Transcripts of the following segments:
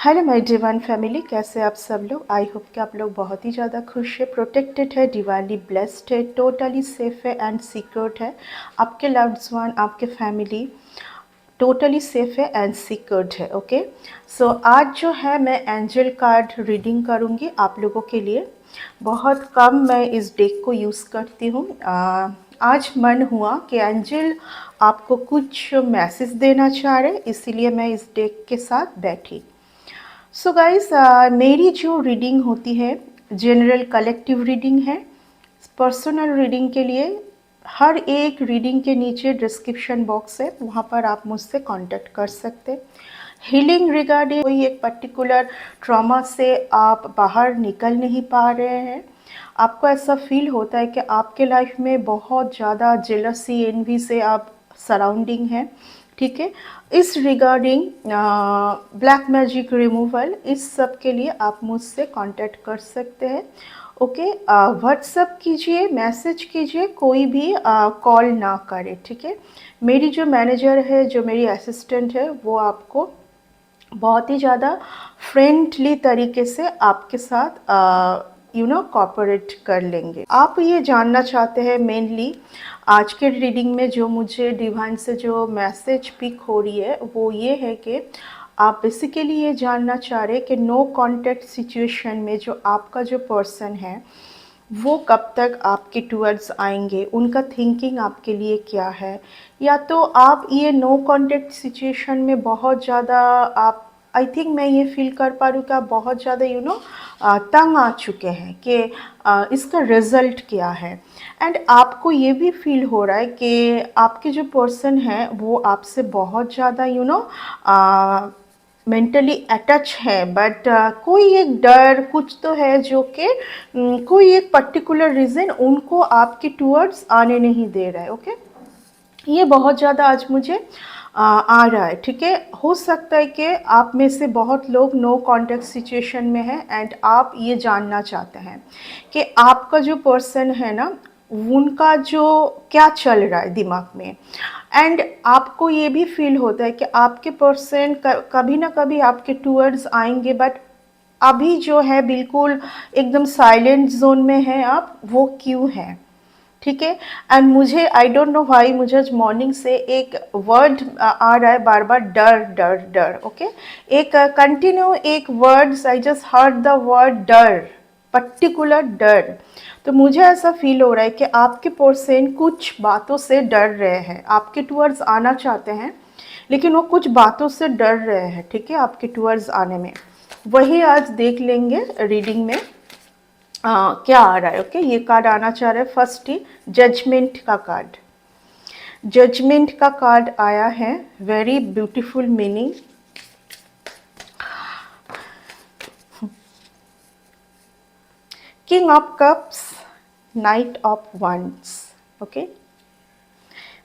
Hello my divine family, कैसे आप सब लोग। आई होप कि आप लोग बहुत ही ज़्यादा खुश है, प्रोटेक्टेड है, दिवाली ब्लेस्ड है, टोटली सेफ है एंड सिक्योर्ड है। आपके लव्ड वन, आपके फैमिली टोटली सेफ है एंड सिक्योर्ड है। ओके, सो आज जो है मैं एंजल कार्ड रीडिंग करूँगी आप लोगों के लिए। बहुत कम मैं इस डेक को यूज़ करती हूँ। आज मन हुआ कि एंजल आपको कुछ मैसेज देना चाह रहे, इसीलिए मैं इस डेक के साथ बैठी। सो गाइस, मेरी जो रीडिंग होती है जनरल कलेक्टिव रीडिंग है। पर्सनल रीडिंग के लिए हर एक रीडिंग के नीचे डिस्क्रिप्शन बॉक्स है, वहाँ पर आप मुझसे कांटेक्ट कर सकते। हीलिंग रिगार्डिंग कोई एक पर्टिकुलर ट्रॉमा से आप बाहर निकल नहीं पा रहे हैं, आपको ऐसा फील होता है कि आपके लाइफ में बहुत ज़्यादा जेलसी एनवी से आप सराउंडिंग है, ठीक है। इस रिगार्डिंग ब्लैक मैजिक रिमूवल, इस सब के लिए आप मुझसे कांटेक्ट कर सकते हैं। ओके, व्हाट्सअप कीजिए, मैसेज कीजिए, कोई भी कॉल ना करे, ठीक है। मेरी जो मैनेजर है, जो मेरी असिस्टेंट है, वो आपको बहुत ही ज़्यादा फ्रेंडली तरीके से आपके साथ कोऑपरेट कर लेंगे। आप ये जानना चाहते हैं मेनली आज के रीडिंग में जो मुझे डिवाइन से जो मैसेज पिक हो रही है वो ये है कि आप बेसिकली ये जानना चाह रहे हैं कि नो कांटेक्ट सिचुएशन में जो आपका जो पर्सन है वो कब तक आपके टूवर्ड्स आएंगे, उनका थिंकिंग आपके लिए क्या है। या तो आप ये नो कांटेक्ट सिचुएशन में बहुत ज़्यादा आप, आई थिंक मैं ये फील कर पा रही हूँ कि आप बहुत ज़्यादा तंग आ चुके हैं कि इसका रिज़ल्ट क्या है। एंड आपको ये भी फील हो रहा है कि आपके जो पर्सन है वो आपसे बहुत ज़्यादा मेंटली अटैच है, बट कोई एक डर कुछ तो है जो कि कोई एक पर्टिकुलर रीज़न उनको आपके टूवर्ड्स आने नहीं दे रहा है। ओके, ये बहुत ज़्यादा आज मुझे आ रहा है, ठीक है। हो सकता है कि आप में से बहुत लोग नो कांटेक्ट सिचुएशन में हैं एंड आप ये जानना चाहते हैं कि आपका जो पर्सन है ना, उनका जो क्या चल रहा है दिमाग में। एंड आपको ये भी फील होता है कि आपके पर्सन कभी ना कभी आपके टूवर्ड्स आएंगे, बट अभी जो है बिल्कुल एकदम साइलेंट जोन में है आप, वो क्यों है, ठीक है। एंड मुझे आई डोंट नो व्हाई मुझे आज मॉर्निंग से एक वर्ड आ रहा है बार बार, डर डर डर। ओके, एक कंटिन्यू एक words, I just heard the word डर, पर्टिकुलर डर। तो मुझे ऐसा फील हो रहा है कि आपके पर्सन कुछ बातों से डर रहे हैं, आपके टूवर्ड्स आना चाहते हैं लेकिन वो कुछ बातों से डर रहे हैं, ठीक है, आपके टूवर्ड्स आने में। वही आज देख लेंगे रीडिंग में क्या आ रहा है। ओके, ये कार्ड आना चाह रहा है फर्स्ट ही जजमेंट का कार्ड। जजमेंट का कार्ड आया है, very beautiful meaning. King of cups, night of wands. Okay,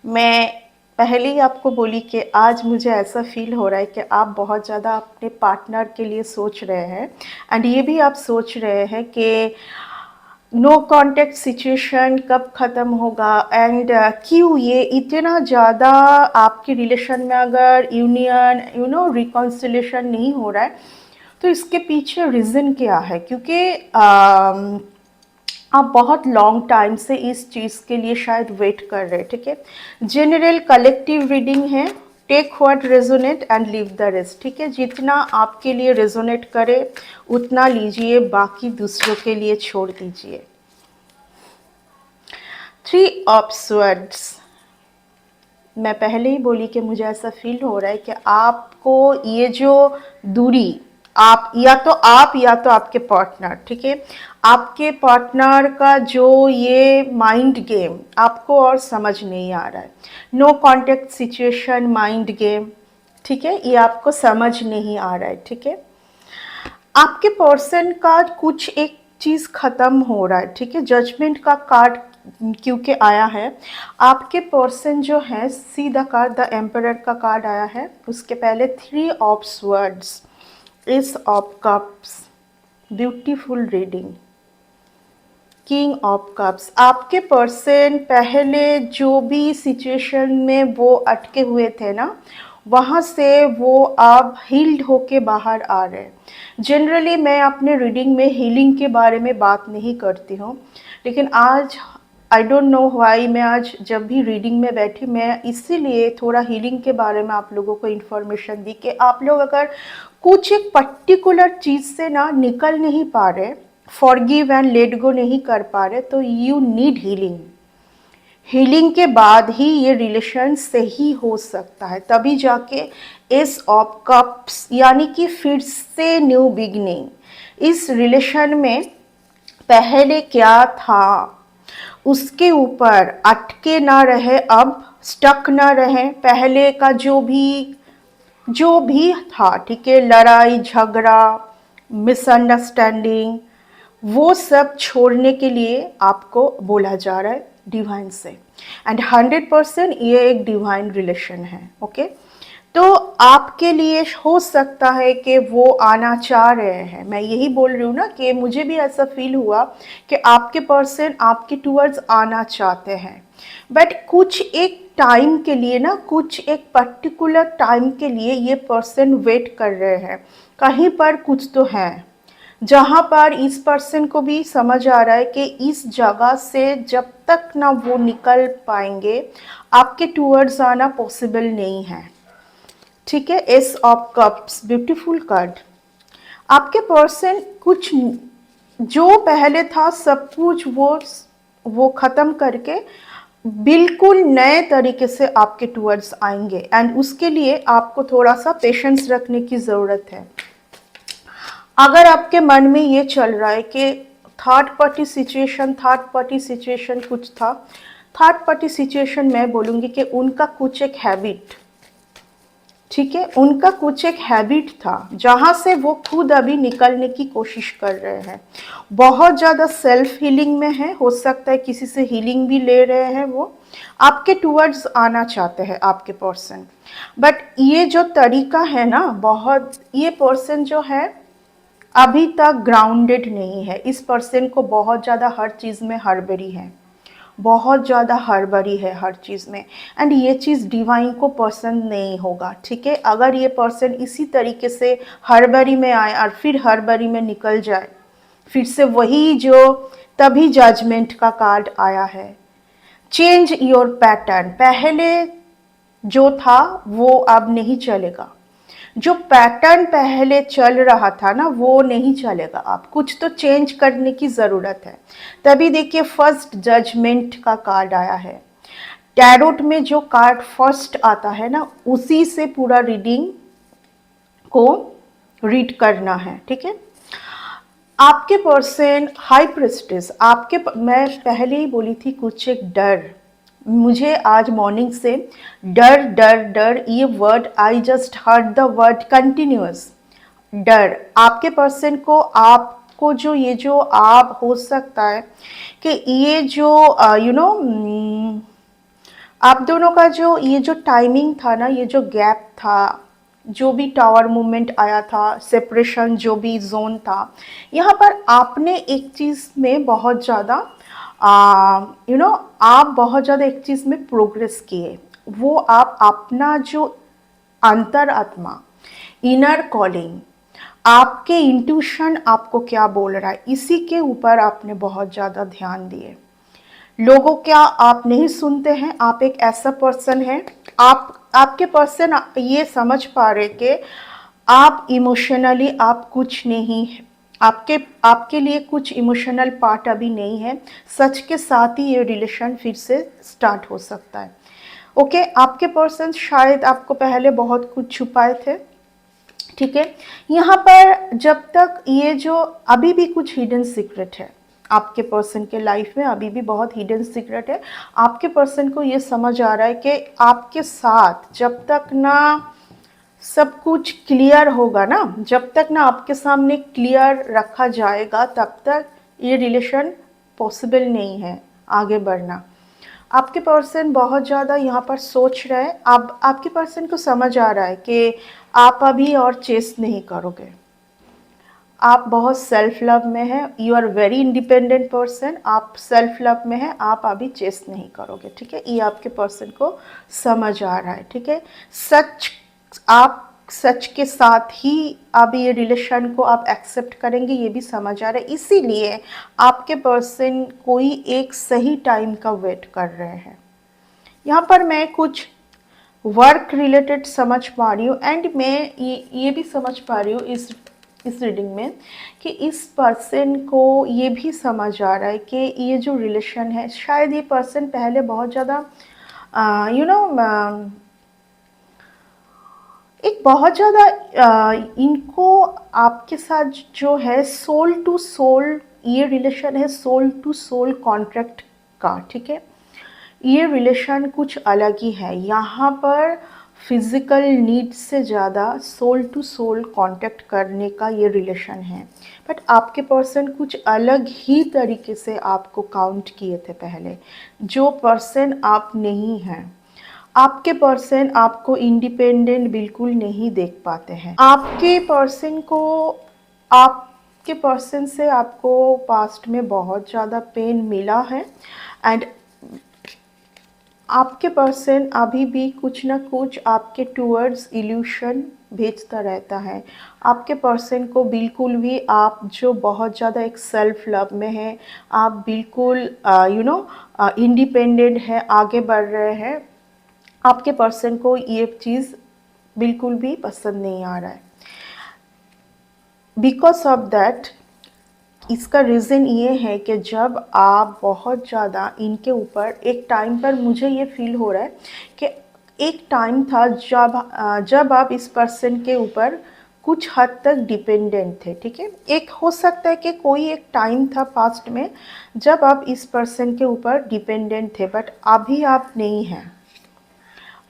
मैं पहले ही आपको बोली कि आज मुझे ऐसा फील हो रहा है कि आप बहुत ज़्यादा अपने पार्टनर के लिए सोच रहे हैं एंड ये भी आप सोच रहे हैं कि नो कांटेक्ट सिचुएशन कब ख़त्म होगा एंड क्यों ये इतना ज़्यादा आपके रिलेशन में अगर यूनियन रिकॉन्सिलेशन नहीं हो रहा है तो इसके पीछे रीज़न क्या है। क्योंकि आप बहुत लॉन्ग टाइम से इस चीज़ के लिए शायद वेट कर रहे हैं, ठीक है। जनरल कलेक्टिव रीडिंग है, take what resonate and leave the rest, ठीक है। जितना आपके लिए रेजोनेट करे उतना लीजिए, बाकी दूसरों के लिए छोड़ दीजिए। थ्री ऑफ स्वर्ड्स, मैं पहले ही बोली कि मुझे ऐसा फील हो रहा है कि आपको ये जो दूरी, आप या तो आपके पार्टनर, ठीक है, आपके पार्टनर का जो ये माइंड गेम आपको और समझ नहीं आ रहा है। No contact situation, mind game, ठीक है, ये आपको समझ नहीं आ रहा है, ठीक है। आपके पर्सन का कुछ एक चीज़ ख़त्म हो रहा है, ठीक है। जजमेंट का कार्ड क्योंकि आया है, आपके पर्सन जो है, see the card, the emperor का कार्ड आया है, उसके पहले three of swords, S of cups, beautiful reading, king of cups. आपके पर्सन पहले जो भी सिचुएशन में वो अटके हुए थे ना, वहाँ से वो अब हील्ड होके बाहर आ रहे हैं। जनरली मैं अपने रीडिंग में हीलिंग के बारे में बात नहीं करती हूँ, लेकिन आज आई डोंट नो व्हाई मैं आज जब भी रीडिंग में बैठी, मैं इसीलिए थोड़ा हीलिंग के बारे में आप लोगों को इन्फॉर्मेशन दी कि आप लोग अगर कुछ एक पर्टिकुलर चीज़ से ना निकल नहीं पा रहे, फॉरगिव एंड लेट गो नहीं कर पा रहे, तो यू नीड हीलिंग। हीलिंग के बाद ही ये रिलेशन सही हो सकता है, तभी जाके एस ऑफ कप्स यानी कि फिर से न्यू बिगनिंग। इस रिलेशन में पहले क्या था उसके ऊपर अटके ना रहे, अब स्टक ना रहे। पहले का जो भी था, ठीक है, लड़ाई झगड़ा मिसअंडरस्टैंडिंग, वो सब छोड़ने के लिए आपको बोला जा रहा है डिवाइन से। एंड 100% ये एक डिवाइन रिलेशन है। ओके, तो आपके लिए हो सकता है कि वो आना चाह रहे हैं। मैं यही बोल रही हूँ ना कि मुझे भी ऐसा फील हुआ कि आपके पर्सन आपके टूवर्ड्स आना चाहते हैं, बट कुछ एक टाइम के लिए ना, कुछ एक पर्टिकुलर टाइम के लिए ये पर्सन वेट कर रहे हैं। कहीं पर कुछ तो है जहाँ पर इस पर्सन को भी समझ आ रहा है कि इस जगह से जब तक ना वो निकल पाएंगे, आपके टूवर्ड्स आना पॉसिबल नहीं है। ठीक है, S of cups, beautiful card. आपके पर्सन कुछ जो पहले था सब कुछ वो ख़त्म करके बिल्कुल नए तरीके से आपके टूवर्ड्स आएंगे, एंड उसके लिए आपको थोड़ा सा पेशेंस रखने की ज़रूरत है। अगर आपके मन में ये चल रहा है कि थर्ड पार्टी सिचुएशन कुछ था, थर्ड पार्टी सिचुएशन मैं बोलूँगी कि उनका कुछ एक हैबिट, ठीक है, उनका कुछ एक हैबिट था जहाँ से वो खुद अभी निकलने की कोशिश कर रहे हैं। बहुत ज़्यादा सेल्फ हीलिंग में है, हो सकता है किसी से हीलिंग भी ले रहे हैं। वो आपके टूवर्ड्स आना चाहते हैं आपके पर्सन, बट ये जो तरीका है ना, बहुत, ये पर्सन जो है अभी तक ग्राउंडेड नहीं है। इस पर्सन को बहुत ज़्यादा हर चीज़ में हड़बड़ी है, बहुत ज़्यादा हड़बड़ी है हर चीज़ में, एंड ये चीज़ डिवाइन को पसंद नहीं होगा। ठीक है, अगर ये पर्सन इसी तरीके से हड़बड़ी में आए और फिर हड़बड़ी में निकल जाए, फिर से वही जो तभी जजमेंट का कार्ड आया है। चेंज योर पैटर्न, पहले जो था वो अब नहीं चलेगा। जो पैटर्न पहले चल रहा था ना वो नहीं चलेगा, आप कुछ तो चेंज करने की ज़रूरत है। तभी देखिए फर्स्ट जजमेंट का कार्ड आया है। टैरोट में जो कार्ड फर्स्ट आता है ना, उसी से पूरा रीडिंग को रीड करना है। ठीक है, आपके पर्सन हाई प्रिस्टेस, मैं पहले ही बोली थी कुछ एक डर, मुझे आज मॉर्निंग से डर डर डर ये word, I just heard the word continuous डर। आपके पर्सन को, आपको जो ये जो आप हो सकता है कि ये जो आप दोनों का जो ये जो टाइमिंग था ना, ये जो गैप था, जो भी टावर मूवमेंट आया था, सेपरेशन जो भी जोन था, यहाँ पर आपने एक चीज़ में बहुत ज़्यादा आप बहुत ज़्यादा एक चीज़ में प्रोग्रेस किए। वो आप अपना जो अंतर आत्मा, इनर कॉलिंग, आपके इंट्यूशन आपको क्या बोल रहा है, इसी के ऊपर आपने बहुत ज़्यादा ध्यान दिए। लोगों क्या आप नहीं सुनते हैं, आप एक ऐसा पर्सन है, आपके पर्सन ये समझ पा रहे कि आप इमोशनली आप कुछ नहीं है, आपके लिए कुछ इमोशनल पार्ट अभी नहीं है। सच के साथ ही ये रिलेशन फिर से स्टार्ट हो सकता है। ओके, आपके पर्सन शायद आपको पहले बहुत कुछ छुपाए थे। ठीक है, यहाँ पर जब तक ये जो अभी भी कुछ हिडन सीक्रेट है आपके पर्सन के लाइफ में, अभी भी बहुत हिडन सीक्रेट है। आपके पर्सन को ये समझ आ रहा है कि आपके साथ जब तक ना सब कुछ क्लियर होगा ना, जब तक ना आपके सामने क्लियर रखा जाएगा, तब तक ये रिलेशन पॉसिबल नहीं है आगे बढ़ना। आपके पर्सन बहुत ज़्यादा यहाँ पर सोच रहे हैं। आपके पर्सन को समझ आ रहा है कि आप अभी और चेस नहीं करोगे, आप बहुत सेल्फ लव में हैं, you are very independent person, आप सेल्फ लव में हैं, आप अभी चेस नहीं करोगे। ठीक है, ये आपके पर्सन को समझ आ रहा है। ठीक है, सच आप सच के साथ ही अब ये रिलेशन को आप एक्सेप्ट करेंगे, ये भी समझ आ रहा है। इसीलिए आपके पर्सन कोई एक सही टाइम का वेट कर रहे हैं। यहाँ पर मैं कुछ वर्क रिलेटेड समझ पा रही हूँ, एंड मैं ये भी समझ पा रही हूँ इस रीडिंग में कि इस पर्सन को ये भी समझ आ रहा है कि ये जो रिलेशन है, शायद ये पर्सन पहले बहुत ज़्यादा यू नो एक बहुत ज़्यादा इनको आपके साथ जो है सोल टू सोल, ये रिलेशन है सोल टू सोल कॉन्ट्रैक्ट का, ठीक है। ये रिलेशन कुछ अलग ही है। यहाँ पर फिज़िकल नीड से ज़्यादा सोल टू सोल कांटेक्ट करने का ये रिलेशन है। बट आपके पर्सन कुछ अलग ही तरीके से आपको काउंट किए थे पहले, जो पर्सन आप नहीं हैं। आपके पर्सन आपको इंडिपेंडेंट बिल्कुल नहीं देख पाते हैं। आपके पर्सन से आपको पास्ट में बहुत ज़्यादा पेन मिला है, एंड आपके पर्सन अभी भी कुछ ना कुछ आपके टूवर्ड्स इल्यूशन भेजता रहता है। आपके पर्सन को बिल्कुल भी आप जो बहुत ज़्यादा एक सेल्फ लव में है, आप बिल्कुल इंडिपेंडेंट है, आगे बढ़ रहे हैं, आपके पर्सन को ये चीज़ बिल्कुल भी पसंद नहीं आ रहा है। बिकॉज ऑफ दैट, इसका रीज़न ये है कि जब आप बहुत ज़्यादा इनके ऊपर, एक टाइम पर मुझे ये फील हो रहा है कि एक टाइम था जब आप इस पर्सन के ऊपर कुछ हद तक डिपेंडेंट थे, ठीक है। एक हो सकता है कि कोई एक टाइम था पास्ट में जब आप इस पर्सन के ऊपर डिपेंडेंट थे, बट अभी आप नहीं हैं,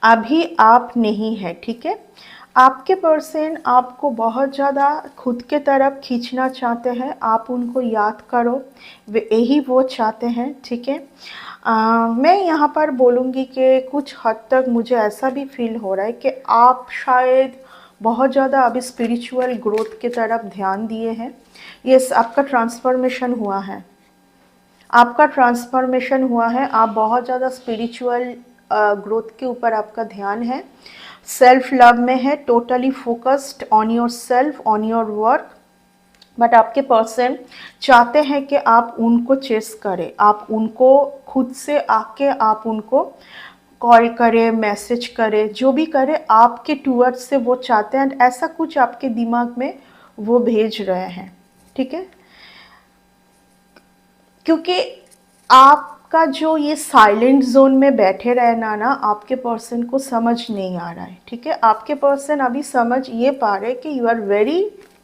अभी आप नहीं हैं, ठीक है। आपके पर्सन आपको बहुत ज़्यादा खुद के तरफ खींचना चाहते हैं, आप उनको याद करो, वे यही वो चाहते हैं, ठीक है। मैं यहाँ पर बोलूँगी कि कुछ हद तक मुझे ऐसा भी फील हो रहा है कि आप शायद बहुत ज़्यादा अभी स्पिरिचुअल ग्रोथ की तरफ ध्यान दिए हैं। यस, आपका ट्रांसफॉर्मेशन हुआ है, आपका ट्रांसफॉर्मेशन हुआ है, आप बहुत ज़्यादा स्पिरिचुअल ग्रोथ के ऊपर आपका ध्यान है, सेल्फ लव में है, totally focused on your self, on your work. But आपके पर्सन चाहते हैं कि आप उनको चेस करें, आप उनको खुद से आके आप उनको कॉल करें, मैसेज करें, जो भी करें आपके टूवर्ड्स से वो चाहते हैं, ऐसा कुछ आपके दिमाग में वो भेज रहे हैं, ठीक है। क्योंकि आपका जो ये साइलेंट जोन में बैठे रहना ना, आपके पर्सन को समझ नहीं आ रहा है, ठीक है। आपके पर्सन अभी समझ ये पा रहे कि you are very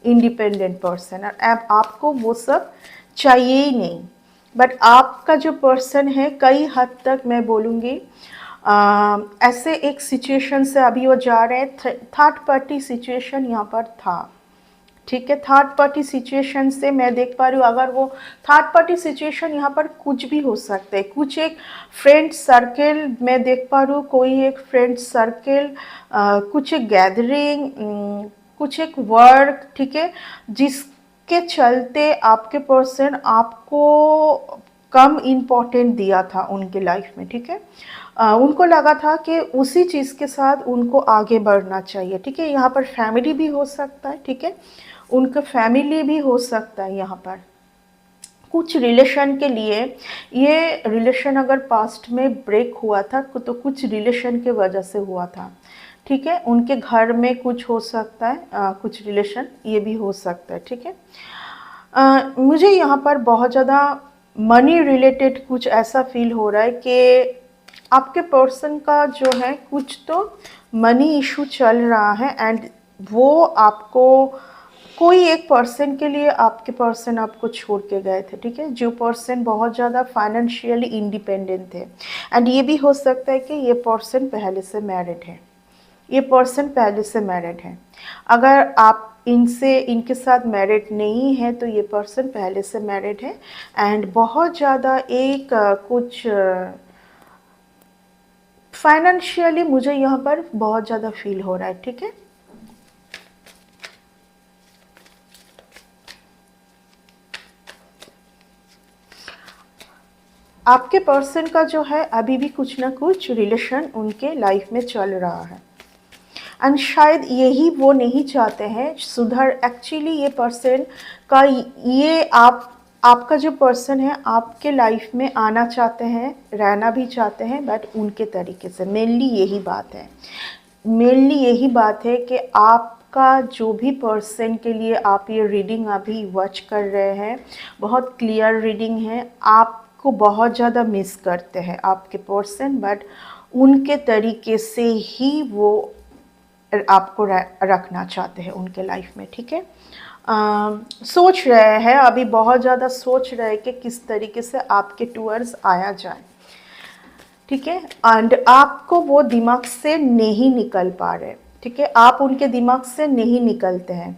independent person, और अब आपको वो सब चाहिए ही नहीं। बट आपका जो पर्सन है, कई हद तक मैं बोलूँगी ऐसे एक सिचुएशन से अभी वो जा रहे हैं, थर्ड पार्टी सिचुएशन यहाँ पर था, ठीक है। थर्ड पार्टी सिचुएशन से मैं देख पा रही हूँ, अगर वो थर्ड पार्टी सिचुएशन यहाँ पर कुछ भी हो सकता है, कुछ एक फ्रेंड सर्कल मैं देख पा रही हूँ, कोई एक फ्रेंड सर्कल, कुछ एक गैदरिंग, कुछ एक वर्क, ठीक है, जिसके चलते आपके पर्सन आपको कम इम्पोर्टेंट दिया था उनके लाइफ में, ठीक है। उनको लगा था कि उसी चीज़ के साथ उनको आगे बढ़ना चाहिए, ठीक है। यहाँ पर फैमिली भी हो सकता है, ठीक है, उनका फैमिली भी हो सकता है। यहाँ पर कुछ रिलेशन के लिए, ये रिलेशन अगर पास्ट में ब्रेक हुआ था तो कुछ रिलेशन के वजह से हुआ था, ठीक है। उनके घर में कुछ हो सकता है, कुछ रिलेशन ये भी हो सकता है, ठीक है। मुझे यहाँ पर बहुत ज़्यादा मनी रिलेटेड कुछ ऐसा फील हो रहा है कि आपके पर्सन का जो है कुछ तो मनी इशू चल रहा है, एंड वो आपको, कोई एक पर्सन के लिए आपके पर्सन आपको छोड़ के गए थे, ठीक है, जो पर्सन बहुत ज़्यादा फाइनेंशियली इंडिपेंडेंट थे। एंड ये भी हो सकता है कि ये पर्सन पहले से मैरिड है, ये पर्सन पहले से मैरिड है। अगर आप इनके साथ मैरिड नहीं है तो ये पर्सन पहले से मैरिड है, एंड बहुत ज़्यादा एक कुछ फाइनेंशियली मुझे यहाँ पर बहुत ज़्यादा फील हो रहा है, ठीक है। आपके पर्सन का जो है अभी भी कुछ ना कुछ रिलेशन उनके लाइफ में चल रहा है, एंड शायद यही वो नहीं चाहते हैं सुधर। एक्चुअली ये पर्सन का ये आपका जो पर्सन है आपके लाइफ में आना चाहते हैं, रहना भी चाहते हैं, बट उनके तरीके से। मेनली यही बात है, मेनली यही बात है कि आपका जो भी पर्सन के लिए आप ये रीडिंग अभी वॉच कर रहे हैं, बहुत क्लियर रीडिंग है। आपको बहुत ज़्यादा मिस करते हैं आपके पर्सन, बट उनके तरीके से ही वो आपको रखना चाहते हैं उनके लाइफ में, ठीक है। सोच रहे हैं अभी, बहुत ज़्यादा सोच रहे हैं कि किस तरीके से आपके टूवर्ड्स आया जाए, ठीक है। एंड आपको वो दिमाग से नहीं निकल पा रहे, ठीक है। आप उनके दिमाग से नहीं निकलते हैं।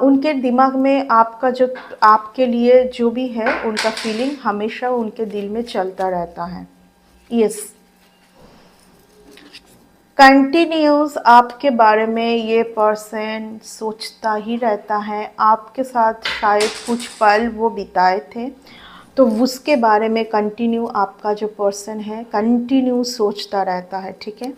उनके दिमाग में आपका जो आपके लिए जो भी है उनका फीलिंग हमेशा उनके दिल में चलता रहता है। यस, कंटिन्यूस आपके बारे में ये पर्सन सोचता ही रहता है। आपके साथ शायद कुछ पल वो बिताए थे, तो उसके बारे में कंटिन्यू आपका जो पर्सन है कंटिन्यू सोचता रहता है, ठीक है।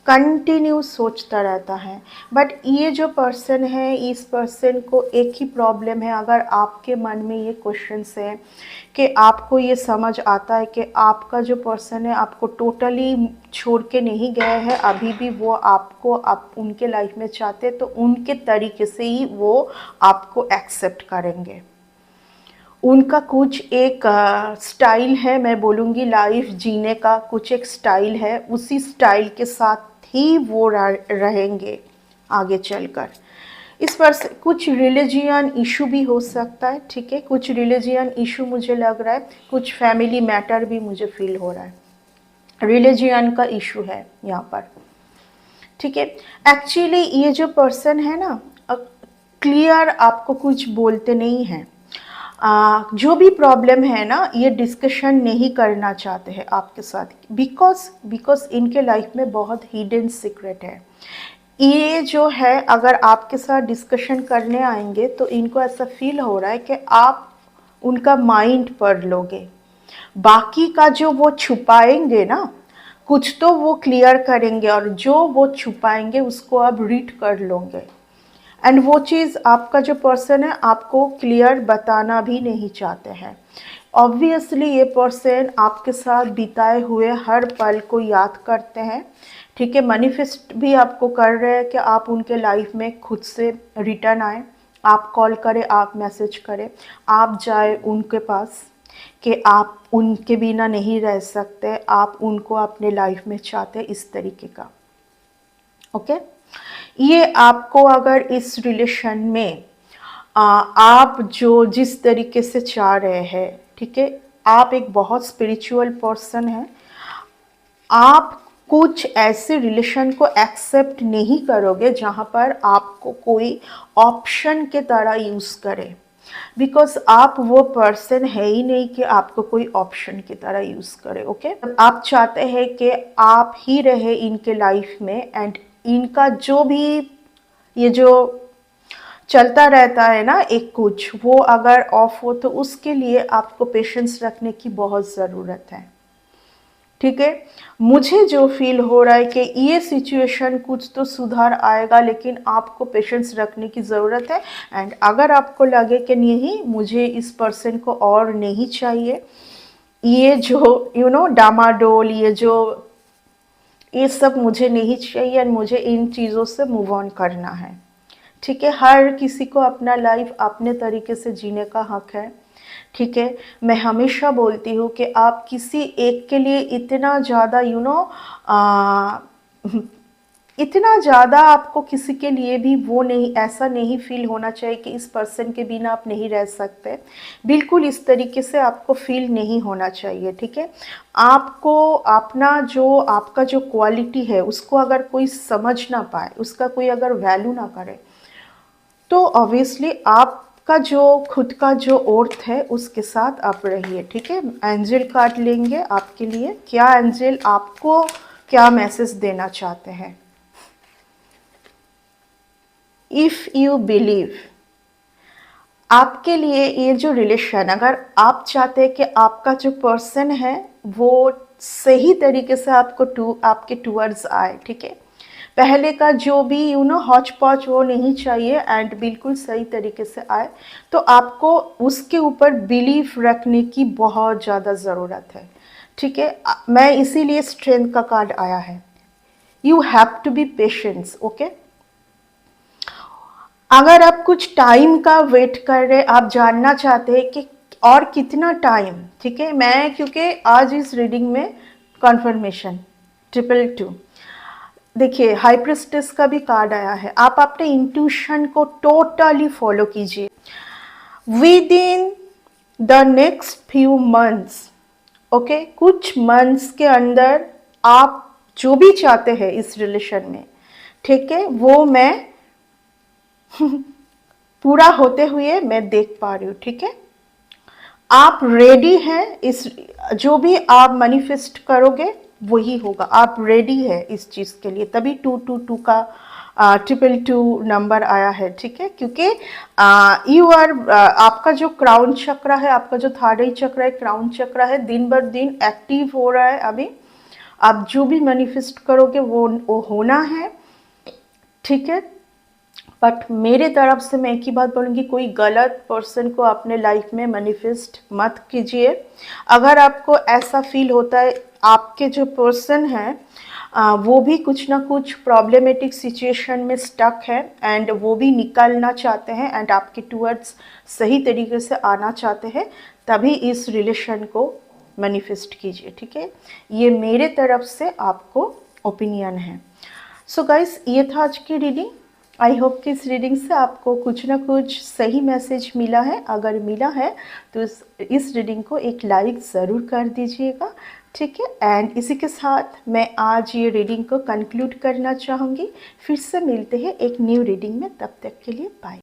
कंटिन्यू सोचता रहता है। बट ये जो पर्सन है, इस पर्सन को एक ही प्रॉब्लम है। अगर आपके मन में ये क्वेश्चंस है कि आपको ये समझ आता है कि आपका जो पर्सन है आपको टोटली छोड़ के नहीं गए हैं, अभी भी वो आपको आप उनके लाइफ में चाहते, तो उनके तरीके से ही वो आपको एक्सेप्ट करेंगे। उनका कुछ एक स्टाइल है, मैं बोलूँगी लाइफ जीने का कुछ एक स्टाइल है, उसी स्टाइल के साथ ही वो रहेंगे आगे चलकर। इस पर कुछ रिलीजियन इशू भी हो सकता है, ठीक है। कुछ रिलीजियन इशू मुझे लग रहा है, कुछ फैमिली मैटर भी मुझे फील हो रहा है। रिलीजियन का इशू है यहाँ पर, ठीक है। एक्चुअली ये जो पर्सन है ना, क्लियर आपको कुछ बोलते नहीं हैं। जो भी प्रॉब्लम है ना, ये डिस्कशन नहीं करना चाहते हैं आपके साथ, बिकॉज इनके लाइफ में बहुत हिडन सीक्रेट है। ये जो है अगर आपके साथ डिस्कशन करने आएंगे तो इनको ऐसा फील हो रहा है कि आप उनका माइंड पढ़ लोगे। बाकी का जो वो छुपाएंगे ना, कुछ तो वो क्लियर करेंगे, और जो वो छुपाएंगे उसको आप रीड कर लोगे। एंड वो चीज़ आपका जो पर्सन है आपको क्लियर बताना भी नहीं चाहते हैं। ऑब्वियसली ये पर्सन आपके साथ बिताए हुए हर पल को याद करते हैं, ठीक है। मैनिफेस्ट भी आपको कर रहे हैं कि आप उनके लाइफ में खुद से रिटर्न आए, आप कॉल करें, आप मैसेज करें, आप जाए उनके पास, कि आप उनके बिना नहीं रह सकते, आप उनको अपने लाइफ में चाहते, इस तरीके का, ओके। ये आपको अगर इस रिलेशन में आप जो जिस तरीके से चाह रहे हैं, ठीक है, आप एक बहुत स्पिरिचुअल पर्सन है। आप कुछ ऐसे रिलेशन को एक्सेप्ट नहीं करोगे जहाँ पर आपको कोई ऑप्शन के तरह यूज़ करे, बिकॉज आप वो पर्सन है ही नहीं कि आपको कोई ऑप्शन की तरह यूज़ करे, ओके। आप चाहते हैं कि आप ही रहे इनके लाइफ में, एंड इनका जो भी ये जो चलता रहता है ना एक कुछ, वो अगर ऑफ हो तो उसके लिए आपको पेशेंस रखने की बहुत ज़रूरत है, ठीक है। मुझे जो फील हो रहा है कि ये सिचुएशन कुछ तो सुधार आएगा, लेकिन आपको पेशेंस रखने की ज़रूरत है। एंड अगर आपको लगे कि नहीं मुझे इस पर्सन को और नहीं चाहिए, ये जो डामाडोल, ये सब मुझे नहीं चाहिए, एंड मुझे इन चीज़ों से मूव ऑन करना है, ठीक है। हर किसी को अपना लाइफ अपने तरीके से जीने का हक है, ठीक है। मैं हमेशा बोलती हूँ कि आप किसी एक के लिए इतना ज़्यादा इतना ज़्यादा आपको किसी के लिए भी वो नहीं, ऐसा नहीं फील होना चाहिए कि इस पर्सन के बिना आप नहीं रह सकते। बिल्कुल इस तरीके से आपको फील नहीं होना चाहिए, ठीक है। आपको आपका जो क्वालिटी है उसको अगर कोई समझ ना पाए, उसका कोई अगर वैल्यू ना करे, तो ऑब्वियसली आपका जो खुद का जो अर्थ है उसके साथ आप रहिए, ठीक है। एंजल कार्ड लेंगे आपके लिए, क्या एंजल आपको क्या मैसेज देना चाहते हैं। इफ़ यू बिलीव, आपके लिए ये जो रिलेशन, अगर आप चाहते हैं कि आपका जो पर्सन है वो सही तरीके से आपके टूवर्ड्स आए, ठीक है, पहले का जो भी हौच पौच वो नहीं चाहिए एंड बिल्कुल सही तरीके से आए। तो आपको उसके ऊपर बिलीफ रखने की बहुत ज़्यादा ज़रूरत है, ठीक है। मैं इसीलिए स्ट्रेंथ का कार्ड आया है। You have to be patience, okay. अगर आप कुछ टाइम का वेट कर रहे, आप जानना चाहते हैं कि और कितना टाइम, ठीक है। मैं क्योंकि आज इस रीडिंग में कन्फर्मेशन 222, देखिए हाई प्रिस्टेस का भी कार्ड आया है। आप अपने इंट्यूशन को टोटली फॉलो कीजिए। With in the next few months, okay, कुछ मंथ्स के अंदर आप जो भी चाहते हैं इस रिलेशन में, ठीक है, वो मैं पूरा होते हुए मैं देख पा रही हूँ, ठीक है। आप रेडी हैं, इस जो भी आप मैनिफेस्ट करोगे वही होगा। आप रेडी है इस चीज़ के लिए, तभी 222 का 222 नंबर आया है, ठीक है। क्योंकि यू आर आपका जो क्राउन चक्र है, आपका जो थर्ड आई चक्र है, क्राउन चक्र है, दिन बर दिन एक्टिव हो रहा है अभी। आप जो भी मैनिफेस्ट करोगे वो होना है, ठीक है। बट मेरे तरफ से मैं एक ही बात बोलूँगी, कोई गलत पर्सन को अपने लाइफ में मैनिफेस्ट मत कीजिए। अगर आपको ऐसा फील होता है आपके जो पर्सन है वो भी कुछ ना कुछ प्रॉब्लमेटिक सिचुएशन में स्टक है एंड वो भी निकलना चाहते हैं एंड आपके टूवर्ड्स सही तरीके से आना चाहते हैं, तभी इस रिलेशन को मैनिफेस्ट कीजिए, ठीक है। ये मेरे तरफ से आपको ओपिनियन है। सो गाइस, ये था आज की रीडिंग। आई होप कि इस रीडिंग से आपको कुछ ना कुछ सही मैसेज मिला है। अगर मिला है तो इस रीडिंग को एक लाइक ज़रूर कर दीजिएगा, ठीक है। एंड इसी के साथ मैं आज ये रीडिंग को कंक्लूड करना चाहूँगी। फिर से मिलते हैं एक न्यू रीडिंग में, तब तक के लिए बाय।